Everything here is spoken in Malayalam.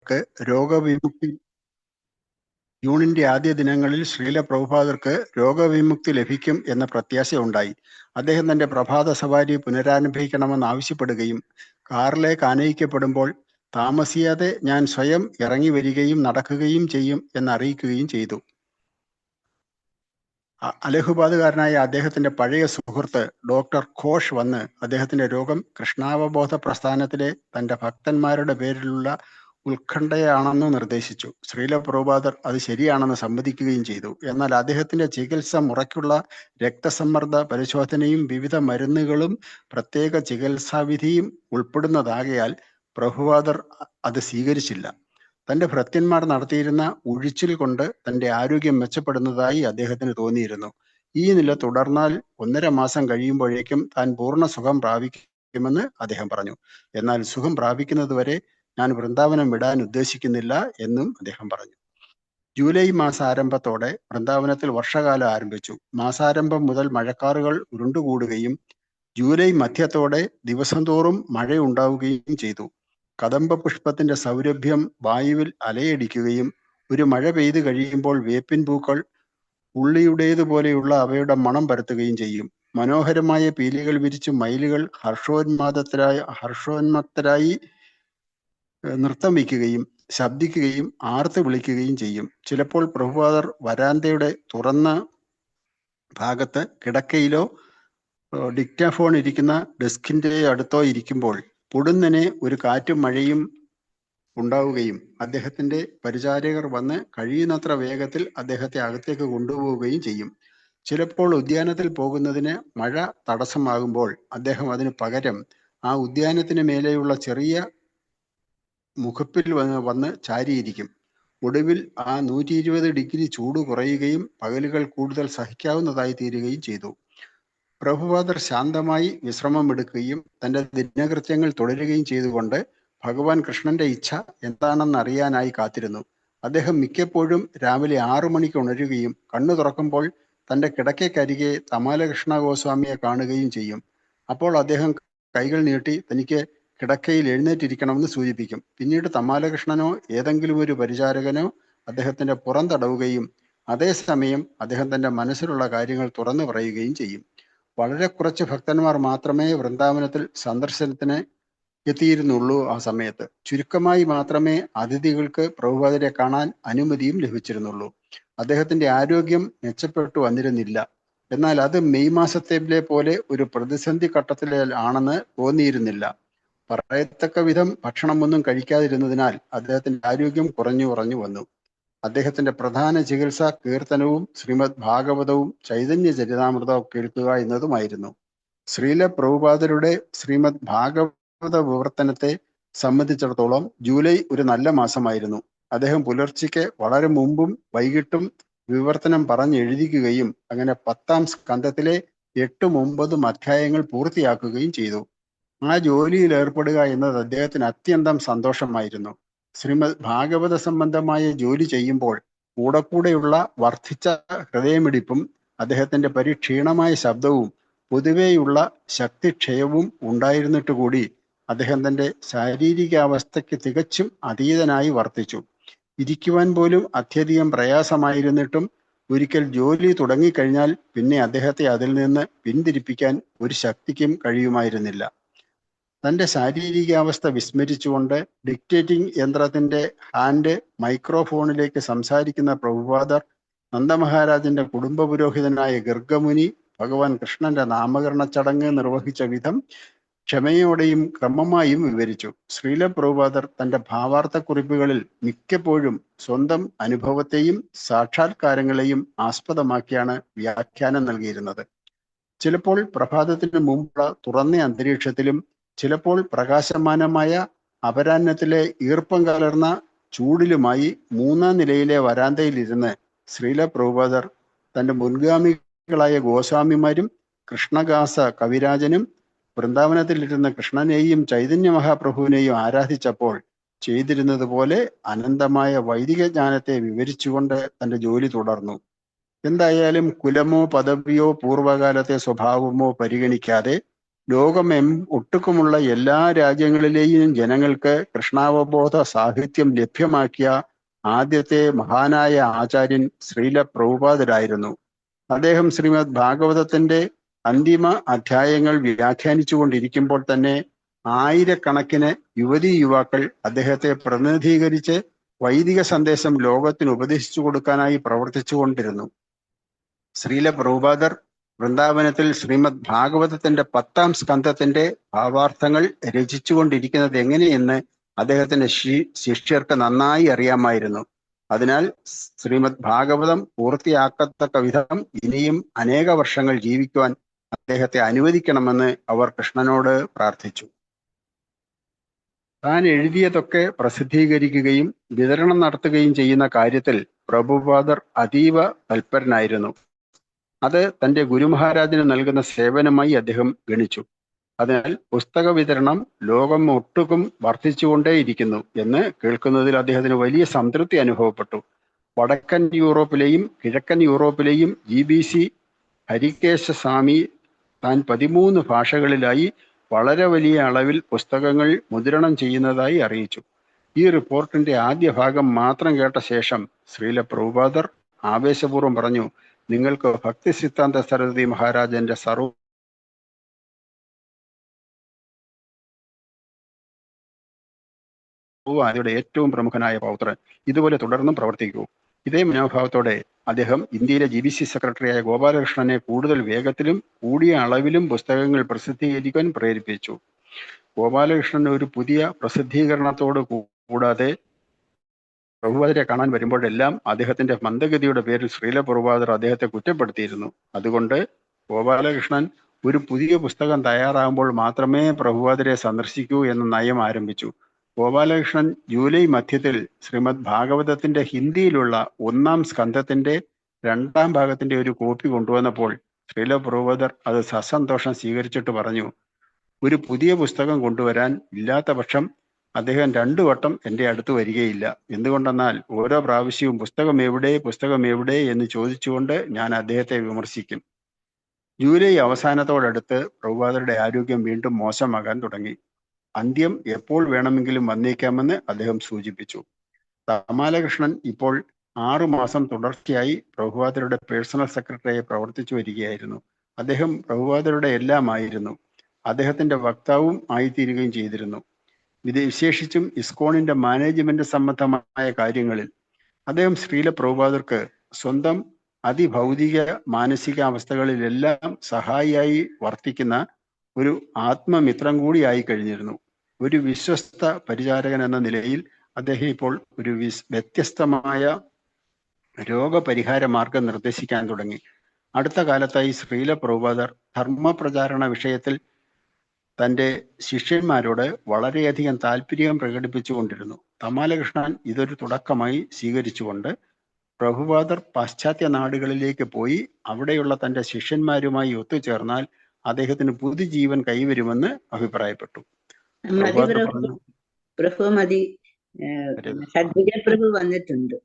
പ്രഭുപാദർക്ക് രോഗവിമുക്തി ജൂണിന്റെ ആദ്യ ദിനങ്ങളിൽ ശ്രീല പ്രഭുപാദർക്ക് രോഗവിമുക്തി ലഭിക്കും എന്ന പ്രത്യാശയുണ്ടായി. അദ്ദേഹം തന്റെ പ്രഭാത സവാരി പുനരാരംഭിക്കണമെന്ന് ആവശ്യപ്പെടുകയും കാറിലേക്ക് ആനയിക്കപ്പെടുമ്പോൾ താമസിയാതെ ഞാൻ സ്വയം ഇറങ്ങി വരികയും നടക്കുകയും ചെയ്യും എന്നറിയിക്കുകയും ചെയ്തു. അലഹബാദുകാരനായ അദ്ദേഹത്തിന്റെ പഴയ സുഹൃത്ത് ഡോക്ടർ ഘോഷ് വന്ന് അദ്ദേഹത്തിന്റെ രോഗം കൃഷ്ണാവബോധ പ്രസ്ഥാനത്തിലെ തന്റെ ഭക്തന്മാരുടെ പേരിലുള്ള ഉത്കണ്ഠയാണെന്ന് നിർദ്ദേശിച്ചു. ശ്രീല പ്രഭുപാദർ അത് ശരിയാണെന്ന് സമ്മതിക്കുകയും ചെയ്തു. എന്നാൽ അദ്ദേഹത്തിന്റെ ചികിത്സ മുറയ്ക്കുള്ള രക്തസമ്മർദ്ദ പരിശോധനയും വിവിധ മരുന്നുകളും പ്രത്യേക ചികിത്സാവിധിയും ഉൾപ്പെടുന്നതാകയാൽ പ്രഭുപാദർ അത് സ്വീകരിച്ചില്ല. തന്റെ ഭൃത്യന്മാർ നടത്തിയിരുന്ന ഉഴിച്ചിൽ കൊണ്ട് തന്റെ ആരോഗ്യം മെച്ചപ്പെടുന്നതായി അദ്ദേഹത്തിന് തോന്നിയിരുന്നു. ഈ നില തുടർന്നാൽ 1.5 മാസം കഴിയുമ്പോഴേക്കും താൻ പൂർണ്ണ സുഖം പ്രാപിക്കുമെന്ന് അദ്ദേഹം പറഞ്ഞു. എന്നാൽ സുഖം പ്രാപിക്കുന്നതുവരെ ഞാൻ വൃന്ദാവനം വിടാൻ ഉദ്ദേശിക്കുന്നില്ല എന്നും അദ്ദേഹം പറഞ്ഞു. ജൂലൈ മാസാരംഭത്തോടെ വൃന്ദാവനത്തിൽ വർഷകാലം ആരംഭിച്ചു. മാസാരംഭം മുതൽ മഴക്കാറുകൾ ഉരുണ്ടുകൂടുകയും ജൂലൈ മധ്യത്തോടെ ദിവസം തോറും മഴയുണ്ടാവുകയും ചെയ്തു. കദംബ പുഷ്പത്തിന്റെ സൗരഭ്യം വായുവിൽ അലയടിക്കുകയും ഒരു മഴ പെയ്തു കഴിയുമ്പോൾ വേപ്പിൻ പൂക്കൾ ഉള്ളിയുടേതുപോലെയുള്ള അവയുടെ മണം പരത്തുകയും ചെയ്യും. മനോഹരമായ പീലികൾ വിരിച്ച് മയിലുകൾ ഹർഷോന്മത്തരായി നൃത്തം വയ്ക്കുകയും ശബ്ദിക്കുകയും ആർത്ത് വിളിക്കുകയും ചെയ്യും. ചിലപ്പോൾ പ്രഭുപാദർ വരാന്തയുടെ തുറന്ന ഭാഗത്ത് കിടക്കയിലോ ഡിക്റ്റാഫോൺ ഇരിക്കുന്ന ഡെസ്കിന്റെ അടുത്തോ ഇരിക്കുമ്പോൾ പൊടുന്നനെ ഒരു കാറ്റും മഴയും ഉണ്ടാവുകയും അദ്ദേഹത്തിന്റെ പരിചാരകർ വന്ന് കഴിയുന്നത്ര വേഗത്തിൽ അദ്ദേഹത്തെ അകത്തേക്ക് കൊണ്ടുപോവുകയും ചെയ്യും. ചിലപ്പോൾ ഉദ്യാനത്തിൽ പോകുന്നതിന് മഴ തടസ്സമാകുമ്പോൾ അദ്ദേഹം അതിന് പകരം ആ ഉദ്യാനത്തിന് മേലെയുള്ള ചെറിയ മുഖപ്പിൽ വന്ന് ചാരിയിരിക്കും. ഒടുവിൽ ആ 120 ഡിഗ്രി ചൂട് കുറയുകയും പകലുകൾ കൂടുതൽ സഹിക്കാവുന്നതായി തീരുകയും ചെയ്തു. പ്രഭുപാദർ ശാന്തമായി വിശ്രമമെടുക്കുകയും തന്റെ ദിനകൃത്യങ്ങൾ തുടരുകയും ചെയ്തുകൊണ്ട് ഭഗവാൻ കൃഷ്ണന്റെ ഇച്ഛ എന്താണെന്ന് അറിയാനായി കാത്തിരുന്നു. അദ്ദേഹം മിക്കപ്പോഴും രാവിലെ 6 മണിക്ക് ഉണരുകയും കണ്ണു തുറക്കുമ്പോൾ തന്റെ കിടക്കയ്ക്കരികെ തമാലകൃഷ്ണ ഗോസ്വാമിയെ കാണുകയും ചെയ്യും. അപ്പോൾ അദ്ദേഹം കൈകൾ നീട്ടി തനിക്ക് കിടക്കയിൽ എഴുന്നേറ്റിരിക്കണമെന്ന് സൂചിപ്പിക്കും. പിന്നീട് തമാലകൃഷ്ണനോ ഏതെങ്കിലും ഒരു പരിചാരകനോ അദ്ദേഹത്തിന്റെ പുറം തടവുകയും അതേസമയം അദ്ദേഹം തന്റെ മനസ്സിലുള്ള കാര്യങ്ങൾ തുറന്നു പറയുകയും ചെയ്യും. വളരെ കുറച്ച് ഭക്തന്മാർ മാത്രമേ വൃന്ദാവനത്തിൽ സന്ദർശനത്തിന് എത്തിയിരുന്നുള്ളൂ. ആ സമയത്ത് ചുരുക്കമായി മാത്രമേ അതിഥികൾക്ക് പ്രഭുപാദരെ കാണാൻ അനുമതിയും ലഭിച്ചിരുന്നുള്ളൂ. അദ്ദേഹത്തിന്റെ ആരോഗ്യം മെച്ചപ്പെട്ടു വന്നിരുന്നില്ല. എന്നാൽ അത് മെയ് മാസത്തിലെ പോലെ ഒരു പ്രതിസന്ധി ഘട്ടത്തിലാണെന്ന് തോന്നിയിരുന്നില്ല. പറയത്തക്ക വിധം ഭക്ഷണമൊന്നും കഴിക്കാതിരുന്നതിനാൽ അദ്ദേഹത്തിന്റെ ആരോഗ്യം കുറഞ്ഞു വന്നു. അദ്ദേഹത്തിന്റെ പ്രധാന ചികിത്സ കീർത്തനവും ശ്രീമദ് ഭാഗവതവും ചൈതന്യ ചരിതാമൃതവും കേൾക്കുക എന്നതുമായിരുന്നു. ശ്രീല പ്രഭുപാദരുടെ ശ്രീമദ് ഭാഗവത വിവർത്തനത്തെ സംബന്ധിച്ചിടത്തോളം ജൂലൈ ഒരു നല്ല മാസമായിരുന്നു. അദ്ദേഹം പുലർച്ചയ്ക്ക് വളരെ മുമ്പും വൈകിട്ടും വിവർത്തനം പറഞ്ഞെഴുതിക്കുകയും അങ്ങനെ 10ാം സ്കന്ധത്തിലെ 8ഉം 9ഉം അധ്യായങ്ങൾ പൂർത്തിയാക്കുകയും ചെയ്തു. ആ ജോലിയിൽ ഏർപ്പെടുക എന്നത് അദ്ദേഹത്തിന് അത്യന്തം സന്തോഷമായിരുന്നു. ശ്രീമദ് ഭാഗവത സംബന്ധമായ ജോലി ചെയ്യുമ്പോൾ കൂടെയുള്ള വർദ്ധിച്ച ഹൃദയമിടിപ്പും അദ്ദേഹത്തിന്റെ പരിക്ഷീണമായ ശബ്ദവും പൊതുവെയുള്ള ശക്തിക്ഷയവും ഉണ്ടായിരുന്നിട്ട് കൂടി അദ്ദേഹം തന്റെ ശാരീരികാവസ്ഥയ്ക്ക് തികച്ചും അതീതനായി വർത്തിച്ചു. ഇരിക്കുവാൻ പോലും അത്യധികം പ്രയാസമായിരുന്നിട്ടും ഒരിക്കൽ ജോലി തുടങ്ങിക്കഴിഞ്ഞാൽ പിന്നെ അദ്ദേഹത്തെ അതിൽ നിന്ന് പിന്തിരിപ്പിക്കാൻ ഒരു ശക്തിക്കും കഴിയുമായിരുന്നില്ല. തന്റെ ശാരീരികാവസ്ഥ വിസ്മരിച്ചുകൊണ്ട് ഡിക്റ്റേറ്റിംഗ് യന്ത്രത്തിന്റെ ഹാൻഡ് മൈക്രോഫോണിലേക്ക് സംസാരിക്കുന്ന പ്രഭുപാദർ നന്ദമഹാരാജന്റെ കുടുംബ പുരോഹിതനായ ഗർഗമുനി ഭഗവാൻ കൃഷ്ണന്റെ നാമകരണ ചടങ്ങ് നിർവഹിച്ച വിധം ക്ഷമയോടെയും ക്രമമായും വിവരിച്ചു. ശ്രീല പ്രഭുപാദർ തന്റെ ഭാവാർത്ഥ കുറിപ്പുകളിൽ മിക്കപ്പോഴും സ്വന്തം അനുഭവത്തെയും സാക്ഷാത്കാരങ്ങളെയും ആസ്പദമാക്കിയാണ് വ്യാഖ്യാനം നൽകിയിരുന്നത്. ചിലപ്പോൾ പ്രഭാതത്തിന് മുമ്പുള്ള തുറന്ന അന്തരീക്ഷത്തിലും ചിലപ്പോൾ പ്രകാശമാനമായ അപരാഹ്നത്തിലെ ഈർപ്പം കലർന്ന ചൂടിലുമായി 3ാം നിലയിലെ വരാന്തയിലിരുന്ന് ശ്രീല പ്രഭുപാദർ തന്റെ മുൻഗാമികളായ ഗോസ്വാമിമാരും കൃഷ്ണദാസ കവിരാജനും വൃന്ദാവനത്തിലിരുന്ന കൃഷ്ണനെയും ചൈതന്യ മഹാപ്രഭുവിനെയും ആരാധിച്ചപ്പോൾ ചെയ്തിരുന്നത് പോലെ അനന്തമായ വൈദിക ജ്ഞാനത്തെ വിവരിച്ചുകൊണ്ട് തന്റെ ജോലി തുടർന്നു. എന്തായാലും കുലമോ പദവിയോ പൂർവകാലത്തെ സ്വഭാവമോ പരിഗണിക്കാതെ ഒട്ടുക്കുമുള്ള എല്ലാ രാജ്യങ്ങളിലെയും ജനങ്ങൾക്ക് കൃഷ്ണാവബോധ സാഹിത്യം ലഭ്യമാക്കിയ ആദ്യത്തെ മഹാനായ ആചാര്യൻ ശ്രീല പ്രഭുപാദരായിരുന്നു. അദ്ദേഹം ശ്രീമദ് ഭാഗവതത്തിന്റെ അന്തിമ അധ്യായങ്ങൾ വ്യാഖ്യാനിച്ചു കൊണ്ടിരിക്കുമ്പോൾ തന്നെ ആയിരക്കണക്കിന് യുവതീ യുവാക്കൾ അദ്ദേഹത്തെ പ്രതിനിധീകരിച്ച് വൈദിക സന്ദേശം ലോകത്തിന് ഉപദേശിച്ചു കൊടുക്കാനായി പ്രവർത്തിച്ചു കൊണ്ടിരുന്നു. ശ്രീല പ്രഭുപാദർ വൃന്ദാവനത്തിൽ ശ്രീമദ് ഭാഗവതത്തിന്റെ 10ാം സ്കന്ധത്തിന്റെ ഭാവാർത്ഥങ്ങൾ രചിച്ചുകൊണ്ടിരിക്കുന്നത് എങ്ങനെയെന്ന് അദ്ദേഹത്തിന്റെ ശിഷ്യർക്ക് നന്നായി അറിയാമായിരുന്നു. അതിനാൽ ശ്രീമദ് ഭാഗവതം പൂർത്തിയാക്കത്തക്ക വിധം ഇനിയും അനേക വർഷങ്ങൾ ജീവിക്കുവാൻ അദ്ദേഹത്തെ അനുവദിക്കണമെന്ന് അവർ കൃഷ്ണനോട് പ്രാർത്ഥിച്ചു. താൻ എഴുതിയതൊക്കെ പ്രസിദ്ധീകരിക്കുകയും വിതരണം നടത്തുകയും ചെയ്യുന്ന കാര്യത്തിൽ പ്രഭുപാദർ അതീവ തൽപരനായിരുന്നു. അത് തന്റെ ഗുരുമഹാരാജിന് നൽകുന്ന സേവനമായി അദ്ദേഹം ഗണിച്ചു. അതിനാൽ പുസ്തക വിതരണം ലോകം ഒട്ടുക്കും വർദ്ധിച്ചുകൊണ്ടേയിരിക്കുന്നു എന്ന് കേൾക്കുന്നതിൽ അദ്ദേഹത്തിന് വലിയ സംതൃപ്തി അനുഭവപ്പെട്ടു. വടക്കൻ യൂറോപ്പിലെയും കിഴക്കൻ യൂറോപ്പിലെയും GBC ഹരികേശ സ്വാമി താൻ 13 ഭാഷകളിലായി വളരെ വലിയ അളവിൽ പുസ്തകങ്ങൾ മുദ്രണം ചെയ്യുന്നതായി അറിയിച്ചു. ഈ റിപ്പോർട്ടിന്റെ ആദ്യ ഭാഗം മാത്രം കേട്ട ശേഷം ശ്രീല പ്രഭുപാദർ ആവേശപൂർവ്വം പറഞ്ഞു, നിങ്ങൾക്ക് ഭക്തി സിദ്ധാന്ത സരസ്വതി മഹാരാജന്റെ സർവ്വയുടെ ഏറ്റവും പ്രമുഖനായ പൗത്രൻ, ഇതുപോലെ തുടർന്നും പ്രവർത്തിക്കൂ. ഇതേ മനോഭാവത്തോടെ അദ്ദേഹം ഇന്ത്യയിലെ GBC സെക്രട്ടറിയായ ഗോപാലകൃഷ്ണനെ കൂടുതൽ വേഗത്തിലും കൂടിയ അളവിലും പുസ്തകങ്ങൾ പ്രസിദ്ധീകരിക്കാൻ പ്രേരിപ്പിച്ചു. ഗോപാലകൃഷ്ണൻ ഒരു പുതിയ പ്രസിദ്ധീകരണത്തോട് കൂടാതെ പ്രഭുപാദരെ കാണാൻ വരുമ്പോഴെല്ലാം അദ്ദേഹത്തിന്റെ മന്ദഗതിയുടെ പേരിൽ ശ്രീല പ്രഭുപാദർ അദ്ദേഹത്തെ കുറ്റപ്പെടുത്തിയിരുന്നു. അതുകൊണ്ട് ഗോപാലകൃഷ്ണൻ ഒരു പുതിയ പുസ്തകം തയ്യാറാകുമ്പോൾ മാത്രമേ പ്രഭുപാദരെ സന്ദർശിക്കൂ എന്ന നയം ആരംഭിച്ചു. ഗോപാലകൃഷ്ണൻ ജൂലൈ മധ്യത്തിൽ ശ്രീമദ് ഭാഗവതത്തിന്റെ ഹിന്ദിയിലുള്ള 1ാം സ്കന്ധത്തിന്റെ 2ാം ഭാഗത്തിന്റെ ഒരു കോപ്പി കൊണ്ടുവന്നപ്പോൾ ശ്രീല പ്രഭുപാദർ അത് സസന്തോഷം സ്വീകരിച്ചിട്ട് പറഞ്ഞു, ഒരു പുതിയ പുസ്തകം കൊണ്ടുവരാൻ ഇല്ലാത്ത പക്ഷം അദ്ദേഹം 2 വട്ടം എൻ്റെ അടുത്ത് വരികയില്ല. എന്തുകൊണ്ടെന്നാൽ ഓരോ പ്രാവശ്യവും പുസ്തകം എവിടെ എന്ന് ചോദിച്ചുകൊണ്ട് ഞാൻ അദ്ദേഹത്തെ വിമർശിക്കും. ജൂലൈ അവസാനത്തോടടുത്ത് പ്രഭുപാദരുടെ ആരോഗ്യം വീണ്ടും മോശമാകാൻ തുടങ്ങി. അന്ത്യം എപ്പോൾ വേണമെങ്കിലും വന്നേക്കാമെന്ന് അദ്ദേഹം സൂചിപ്പിച്ചു. തമാലകൃഷ്ണൻ ഇപ്പോൾ 6 മാസം തുടർച്ചയായി പ്രഭുപാദരുടെ പേഴ്സണൽ സെക്രട്ടറിയായി പ്രവർത്തിച്ചു വരികയായിരുന്നു. അദ്ദേഹം പ്രഭുപാദരുടെ എല്ലാമായിരുന്നു. അദ്ദേഹത്തിന്റെ വക്താവും ആയിത്തീരുകയും ചെയ്തിരുന്നു. വിശേഷിച്ചും ഇസ്കോണിന്റെ മാനേജ്മെന്റ് സംബന്ധമായ കാര്യങ്ങളിൽ അദ്ദേഹം ശ്രീല പ്രഭുപാദർക്ക് സ്വന്തം അതിഭൗതിക മാനസികാവസ്ഥകളിലെല്ലാം സഹായിയായി വർത്തിക്കുന്ന ഒരു ആത്മമിത്രം കൂടി ആയി കഴിഞ്ഞിരുന്നു. ഒരു വിശ്വസ്ത പരിചാരകൻ എന്ന നിലയിൽ അദ്ദേഹം ഇപ്പോൾ ഒരു വ്യത്യസ്തമായ രോഗപരിഹാര മാർഗം നിർദ്ദേശിക്കാൻ തുടങ്ങി. അടുത്ത കാലത്തായി ശ്രീല പ്രഭുപാദർ ധർമ്മപ്രചാരണ വിഷയത്തിൽ തൻ്റെ ശിഷ്യന്മാരോട് വളരെയധികം താല്പര്യം പ്രകടിപ്പിച്ചുകൊണ്ടിരുന്നു. തമാലകൃഷ്ണൻ ഇതൊരു തുടക്കമായി സ്വീകരിച്ചുകൊണ്ട് പ്രഭുപാദർ പാശ്ചാത്യ നാടുകളിലേക്ക് പോയി അവിടെയുള്ള തൻ്റെ ശിഷ്യന്മാരുമായി ഒത്തുചേർന്നാൽ അദ്ദേഹത്തിന് പുതുജീവൻ കൈവരുമെന്ന് അഭിപ്രായപ്പെട്ടു. പ്രഭു മതി, ഷഡ്വിജ പ്രഭു വന്നിട്ടുണ്ട്.